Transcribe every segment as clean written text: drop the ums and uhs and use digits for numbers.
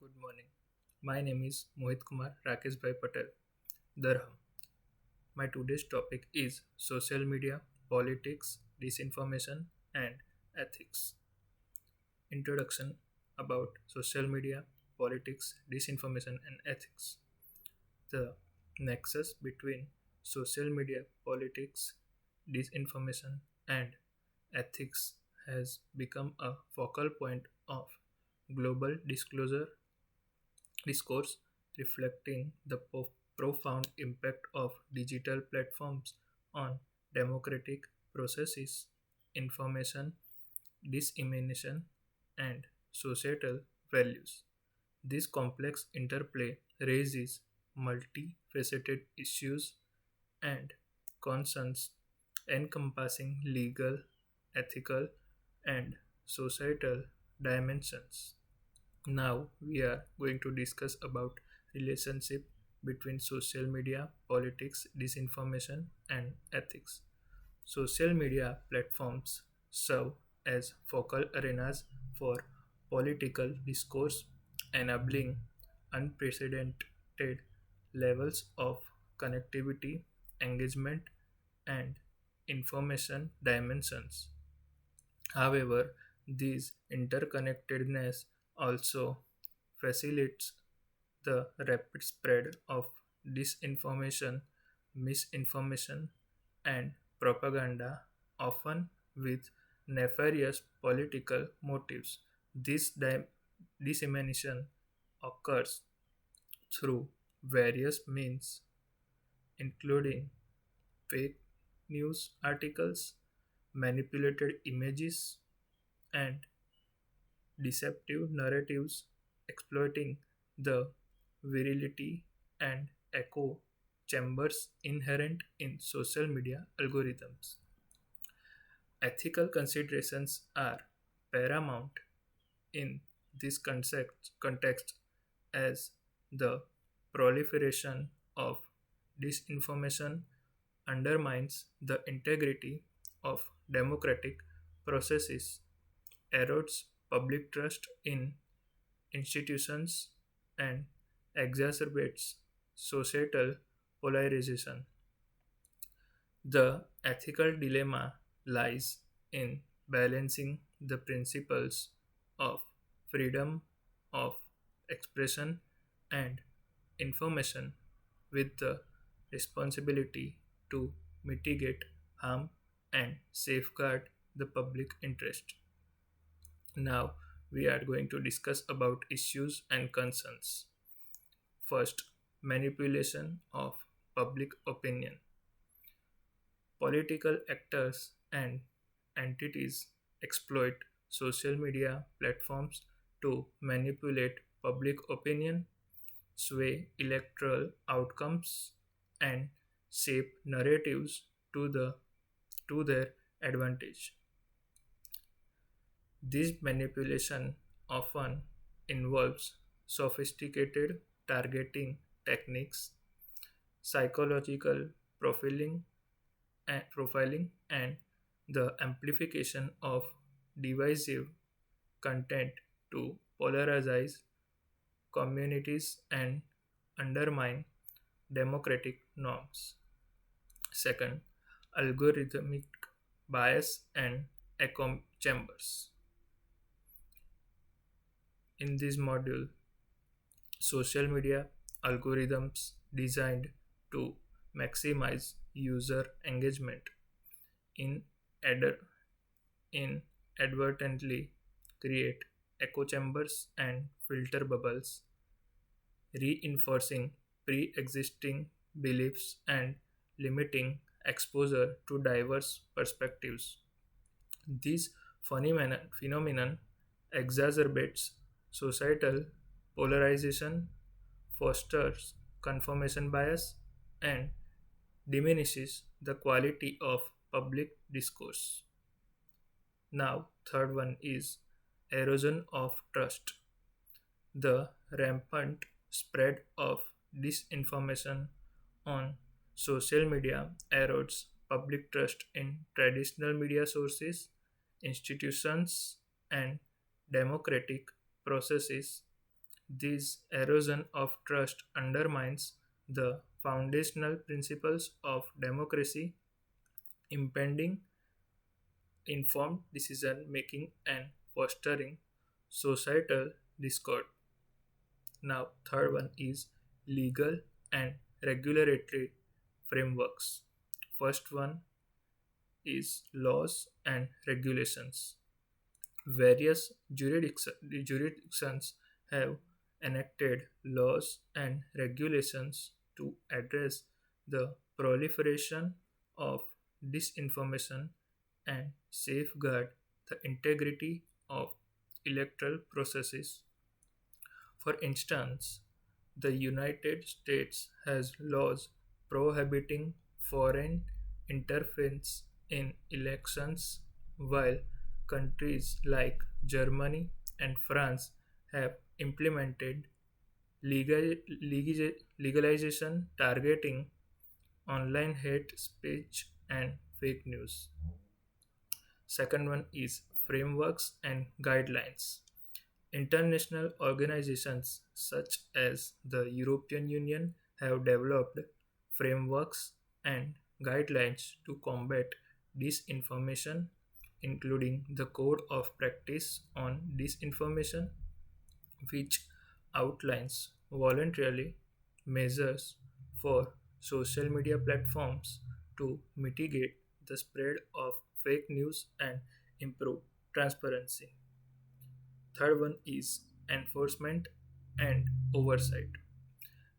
good morning. My name is Mohit Kumar Rakesh Bhai Patel, Darham. My today's topic is social media, politics, disinformation, and ethics. Introduction about social media, politics, disinformation, and ethics. The nexus between social media, politics, disinformation, and ethics has become a focal point of global discourse reflecting the profound impact of digital platforms on democratic processes, information dissemination, and societal values. This complex interplay raises multifaceted issues and concerns encompassing legal, ethical, and societal dimensions. Now we are going to discuss about relationship between social media, politics, disinformation, and ethics. Social media platforms serve as focal arenas for political discourse, enabling unprecedented levels of connectivity, engagement, and information dimensions. However, this interconnectedness also facilitates the rapid spread of disinformation, misinformation, and propaganda, often with nefarious political motives. This dissemination occurs through various means, including fake news articles, manipulated images, and deceptive narratives exploiting the virility and echo chambers inherent in social media algorithms. Ethical considerations are paramount in this context as the proliferation of disinformation undermines the integrity of democratic processes, erodes public trust in institutions, and exacerbates societal polarization. The ethical dilemma lies in balancing the principles of freedom of expression and information with the responsibility to mitigate harm and safeguard the public interest. Now we are going to discuss about issues and concerns. First, manipulation of public opinion. Political actors and entities exploit social media platforms to manipulate public opinion, sway electoral outcomes, and shape narratives to their advantage. This manipulation often involves sophisticated targeting techniques, psychological profiling, and the amplification of divisive content to polarize communities and undermine democratic norms. Second, algorithmic bias and echo chambers. In this module, social media algorithms designed to maximize user engagement in ad- inadvertently create echo chambers and filter bubbles, reinforcing pre-existing beliefs and limiting exposure to diverse perspectives. This phenomenon exacerbates societal polarization, fosters confirmation bias, and diminishes the quality of public discourse. Now, third one is erosion of trust. The rampant spread of disinformation on social media erodes public trust in traditional media sources, institutions, and democratic processes, This erosion of trust undermines the foundational principles of democracy, impeding informed decision making and fostering societal discord. Now, third one is legal and regulatory frameworks. First one is laws and regulations. Various jurisdictions have enacted laws and regulations to address the proliferation of disinformation and safeguard the integrity of electoral processes. For instance, the United States has laws prohibiting foreign interference in elections, while countries like Germany and France have implemented legalization targeting online hate speech and fake news. Second one is frameworks and guidelines. International organizations such as the European Union have developed frameworks and guidelines to combat disinformation, including the Code of Practice on Disinformation, which outlines voluntarily measures for social media platforms to mitigate the spread of fake news and improve transparency. Third one is enforcement and oversight.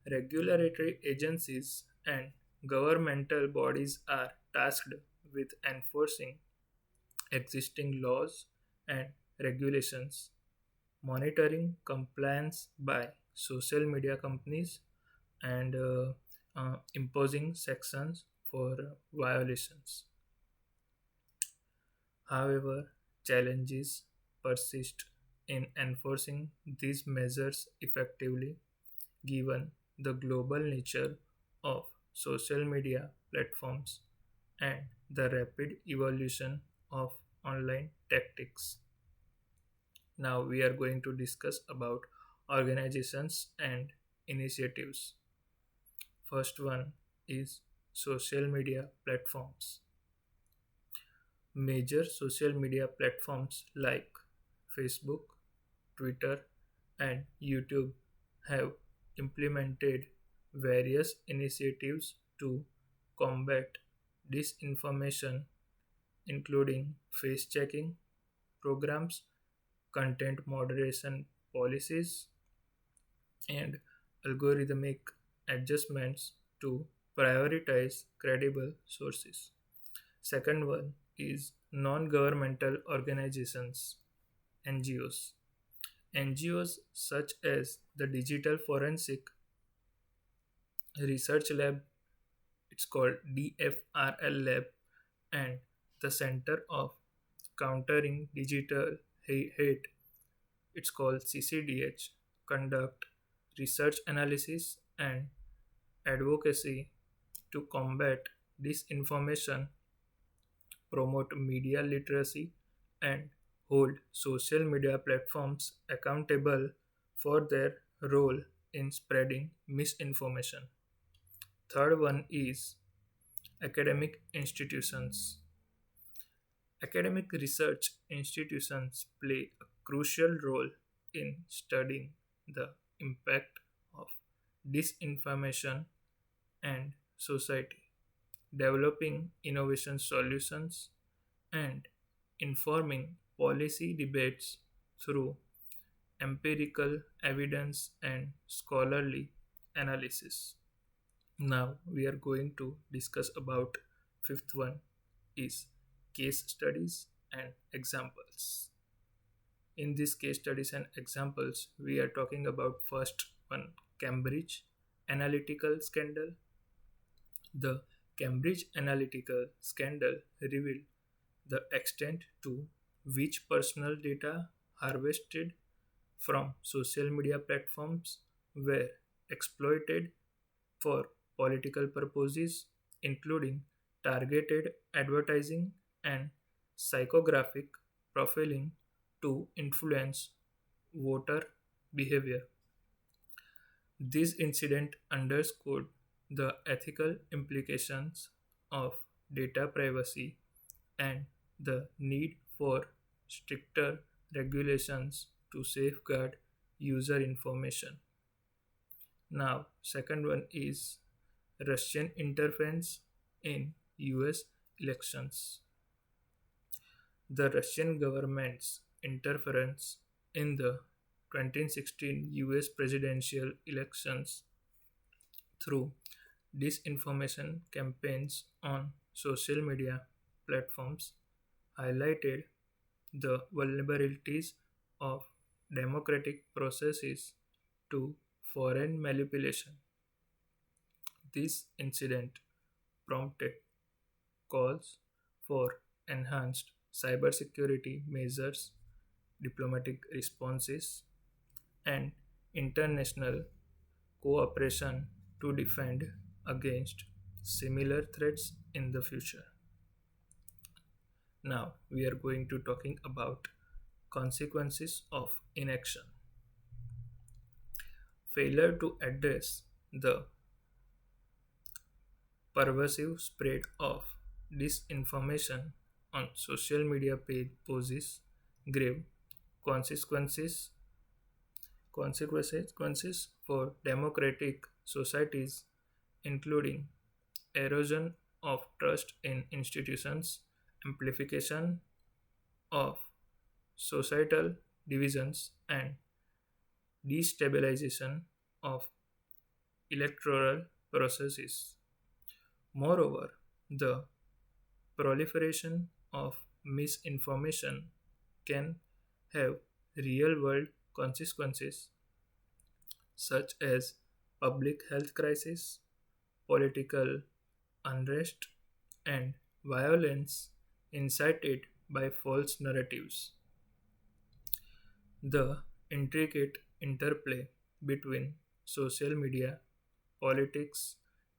Regulatory agencies and governmental bodies are tasked with enforcing existing laws and regulations, monitoring compliance by social media companies, and imposing sanctions for violations. However, challenges persist in enforcing these measures effectively given the global nature of social media platforms and the rapid evolution of online tactics. Now we are going to discuss about organizations and initiatives. First one is social media platforms. Major social media platforms like Facebook, Twitter, and YouTube have implemented various initiatives to combat disinformation, including face checking programs, content moderation policies, and algorithmic adjustments to prioritize credible sources. Second one is non governmental organizations, NGOs. NGOs such as the Digital Forensic Research Lab, it's called DFRL Lab, and the Center of Countering Digital Hate, it's called CCDH, conduct research analysis and advocacy to combat disinformation, promote media literacy, and hold social media platforms accountable for their role in spreading misinformation. Third one is academic institutions. Academic research institutions play a crucial role in studying the impact of disinformation and society, developing innovation solutions, and informing policy debates through empirical evidence and scholarly analysis. Now we are going to discuss about fifth one is case studies and examples. In these case studies and examples, we are talking about first one Cambridge Analytical scandal. The Cambridge Analytical scandal revealed the extent to which personal data harvested from social media platforms were exploited for political purposes, including targeted advertising and psychographic profiling to influence voter behavior. This incident underscored the ethical implications of data privacy and the need for stricter regulations to safeguard user information. Now, second one is Russian interference in US elections. The Russian government's interference in the 2016 US presidential elections through disinformation campaigns on social media platforms highlighted the vulnerabilities of democratic processes to foreign manipulation. This incident prompted calls for enhanced cybersecurity measures, diplomatic responses, and international cooperation to defend against similar threats in the future. Now we are going to talking about consequences of inaction. Failure to address the pervasive spread of disinformation on social media page poses grave consequences consequences for democratic societies, including erosion of trust in institutions, amplification of societal divisions, and destabilization of electoral processes. Moreover, the proliferation of misinformation can have real world consequences such as public health crisis, political unrest, and violence incited by false narratives. The intricate interplay between social media, politics,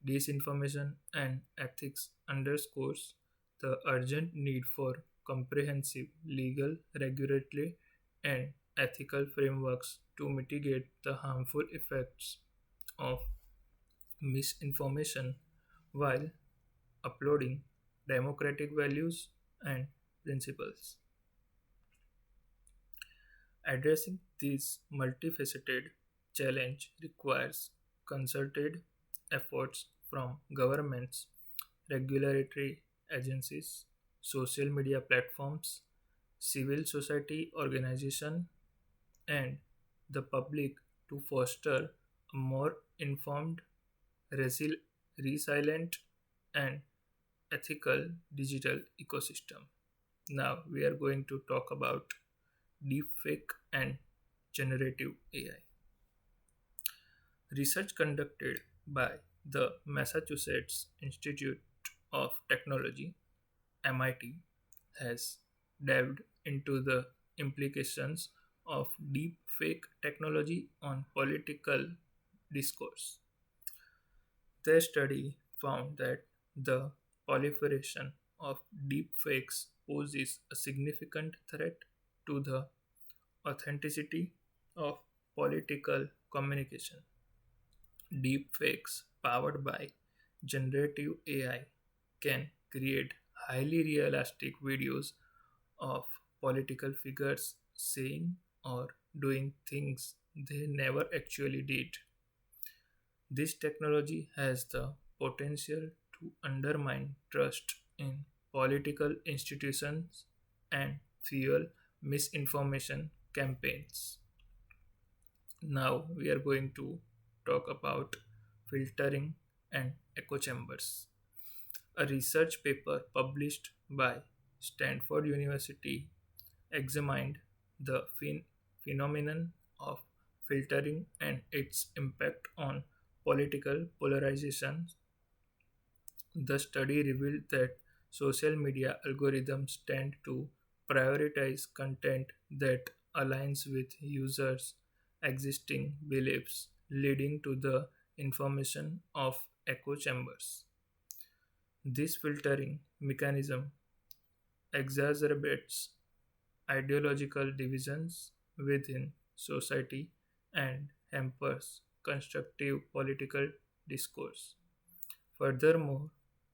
disinformation, and ethics underscores the urgent need for comprehensive legal, regulatory, and ethical frameworks to mitigate the harmful effects of misinformation while uploading democratic values and principles. Addressing this multifaceted challenge requires concerted efforts from governments, regulatory agencies, social media platforms, civil society organizations, and the public to foster a more informed, resilient, and ethical digital ecosystem. Now we are going to talk about deepfake and generative AI. Research conducted by the Massachusetts Institute of Technology (MIT) has delved into the implications of deepfake technology on political discourse. Their study found that the proliferation of deepfakes poses a significant threat to the authenticity of political communication. Deepfakes powered by generative AI can create highly realistic videos of political figures saying or doing things they never actually did. This technology has the potential to undermine trust in political institutions and fuel misinformation campaigns. Now we are going to talk about filtering and echo chambers. A research paper published by Stanford University examined the phenomenon of filtering and its impact on political polarization. The study revealed that social media algorithms tend to prioritize content that aligns with users' existing beliefs, leading to the information of echo chambers. This filtering mechanism exacerbates ideological divisions within society and hampers constructive political discourse. Furthermore,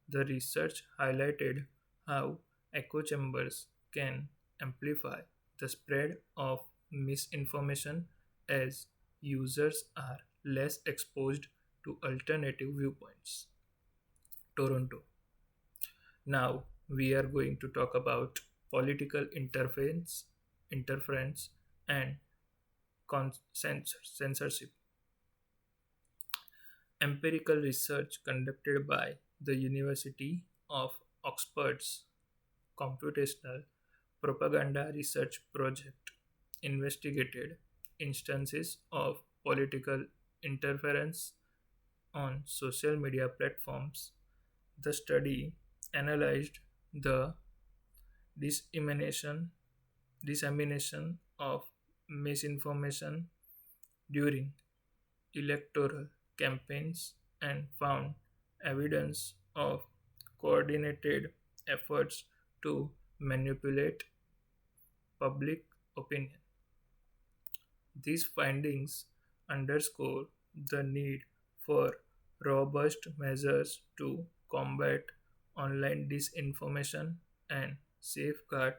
the research highlighted how echo chambers can amplify the spread of misinformation as users are less exposed to alternative viewpoints. Toronto. Now we are going to talk about political interference, and censorship. Empirical research conducted by the University of Oxford's Computational Propaganda Research Project investigated instances of political interference on social media platforms. The study analyzed the dissemination, dissemination of misinformation during electoral campaigns and found evidence of coordinated efforts to manipulate public opinion. These findings underscore the need for robust measures to combat online disinformation and safeguard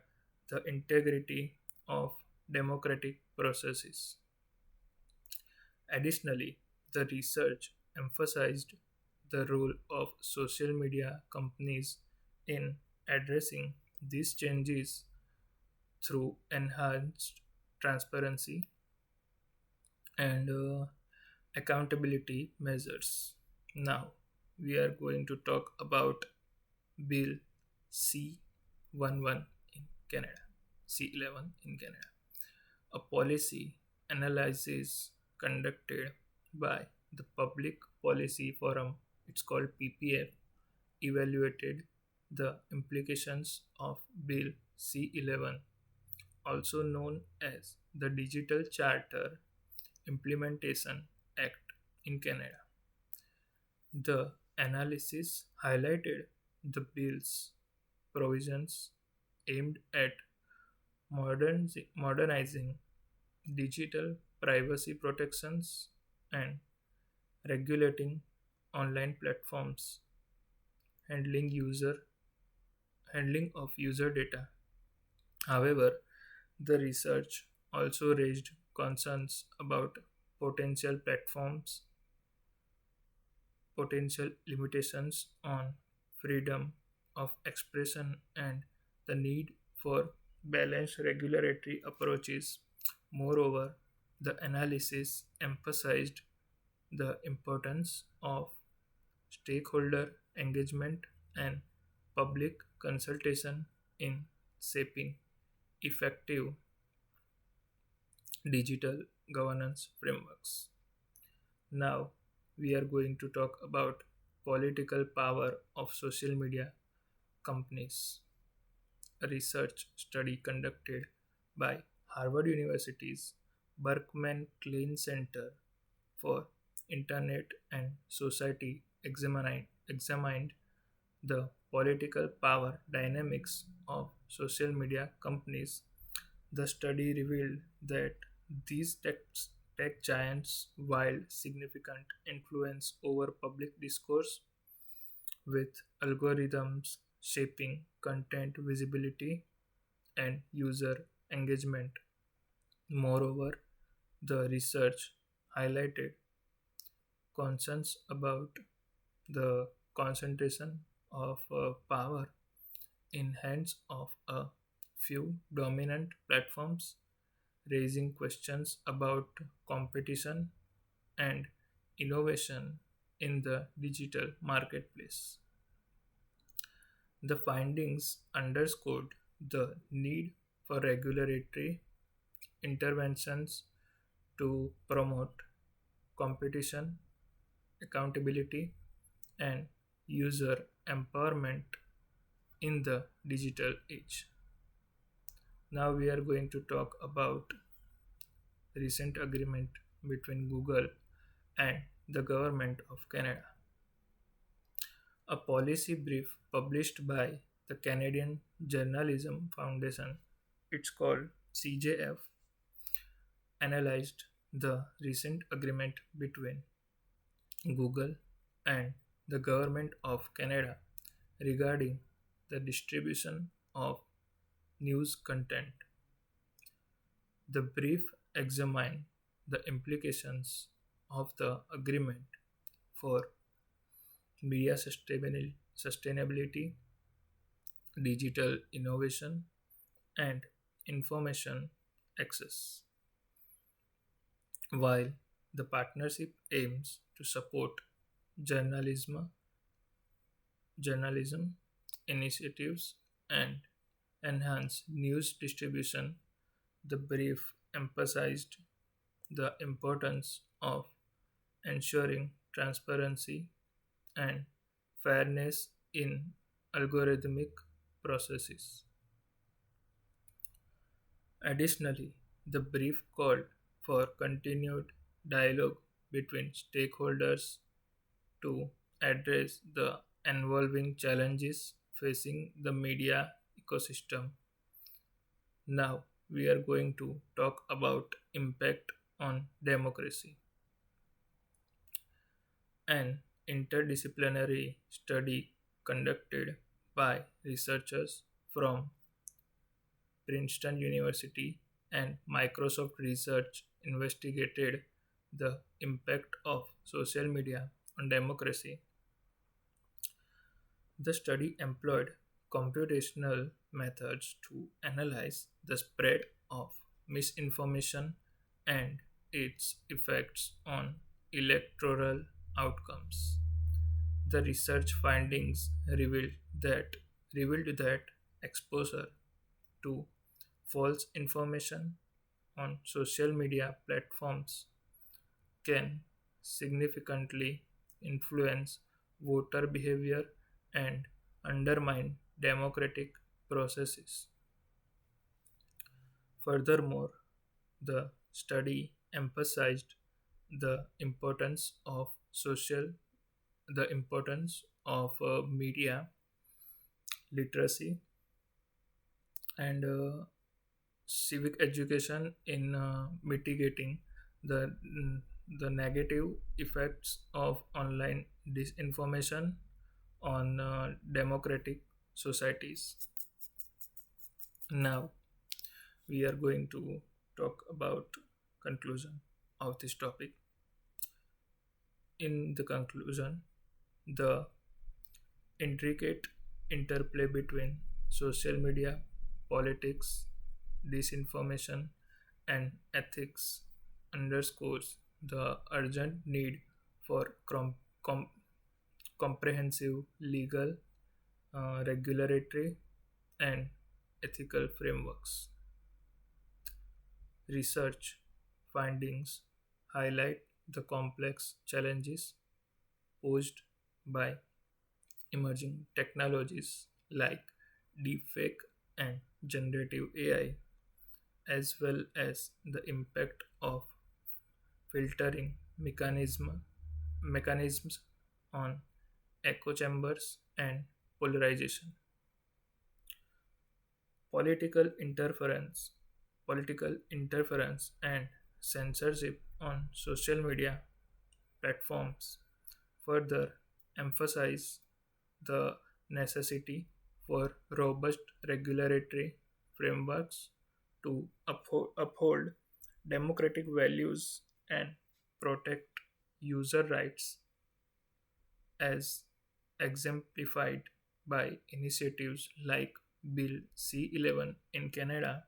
the integrity of democratic processes. Additionally, the research emphasized the role of social media companies in addressing these changes through enhanced transparency and accountability measures. Now, we are going to talk about Bill C-11 in Canada, C-11 in Canada. A policy analysis conducted by the Public Policy Forum, it's called PPF, evaluated the implications of Bill C-11, also known as the Digital Charter Implementation Act in Canada. The analysis highlighted the bill's provisions aimed at modernizing digital privacy protections and regulating online platforms handling user handling of user data. However, the research also raised concerns about potential platforms potential limitations on freedom of expression and the need for balanced regulatory approaches. Moreover, the analysis emphasized the importance of stakeholder engagement and public consultation in shaping effective digital governance frameworks. Now, we are going to talk about political power of social media companies. A research study conducted by Harvard University's Berkman Klein Center for Internet and Society examined the political power dynamics of social media companies. The study revealed that these tech giants wield significant influence over public discourse, with algorithms shaping content visibility and user engagement. Moreover, the research highlighted concerns about the concentration of power in hands of a few dominant platforms, raising questions about competition and innovation in the digital marketplace. The findings underscored the need for regulatory interventions to promote competition, accountability, and user empowerment in the digital age. Now we are going to talk about recent agreement between Google and the government of Canada. A policy brief published by the Canadian Journalism Foundation, it's called CJF, analyzed The recent agreement between Google and the Government of Canada regarding the distribution of news content. The brief examine the implications of the agreement for media sustainability, digital innovation, and information access. While the partnership aims to support journalism initiatives and enhance news distribution, the brief emphasized the importance of ensuring transparency and fairness in algorithmic processes. Additionally, the brief called for continued dialogue between stakeholders to address the evolving challenges facing the media ecosystem. Now, we are going to talk about impact on democracy. An interdisciplinary study conducted by researchers from Princeton University and Microsoft Research investigated the impact of social media on democracy. The study employed computational methods to analyze the spread of misinformation and its effects on electoral outcomes. The research findings revealed that exposure to false information on social media platforms can significantly influence voter behavior and undermine democratic processes. Furthermore, the study emphasized the importance of media literacy and civic education in mitigating the the negative effects of online disinformation on democratic societies. Now we are going to talk about conclusion of this topic. In the conclusion, the intricate interplay between social media, politics, disinformation, and ethics underscores the urgent need for comprehensive legal, regulatory, and ethical frameworks. Research findings highlight the complex challenges posed by emerging technologies like deepfake and generative AI, as well as the impact of filtering mechanisms on echo chambers and polarization. Political interference, Political interference and censorship on social media platforms further emphasize the necessity for robust regulatory frameworks to uphold democratic values and protect user rights as exemplified by initiatives like Bill C-11 in Canada.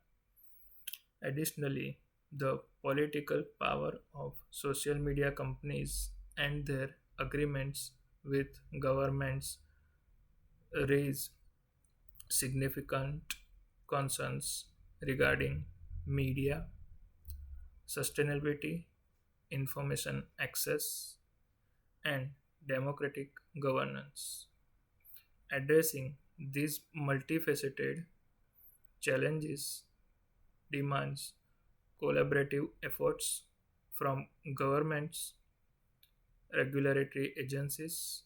Additionally, the political power of social media companies and their agreements with governments raise significant concerns regarding media sustainability, information access, and democratic governance. Addressing these multifaceted challenges demands collaborative efforts from governments, regulatory agencies,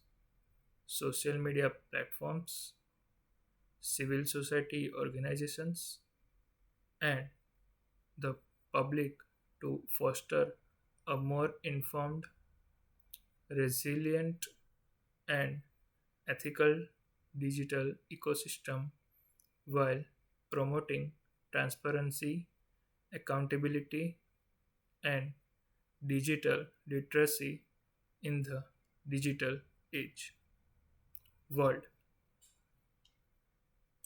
social media platforms, civil society organizations, and the public to foster a more informed, resilient, and ethical digital ecosystem while promoting transparency, accountability, and digital literacy in the digital age world.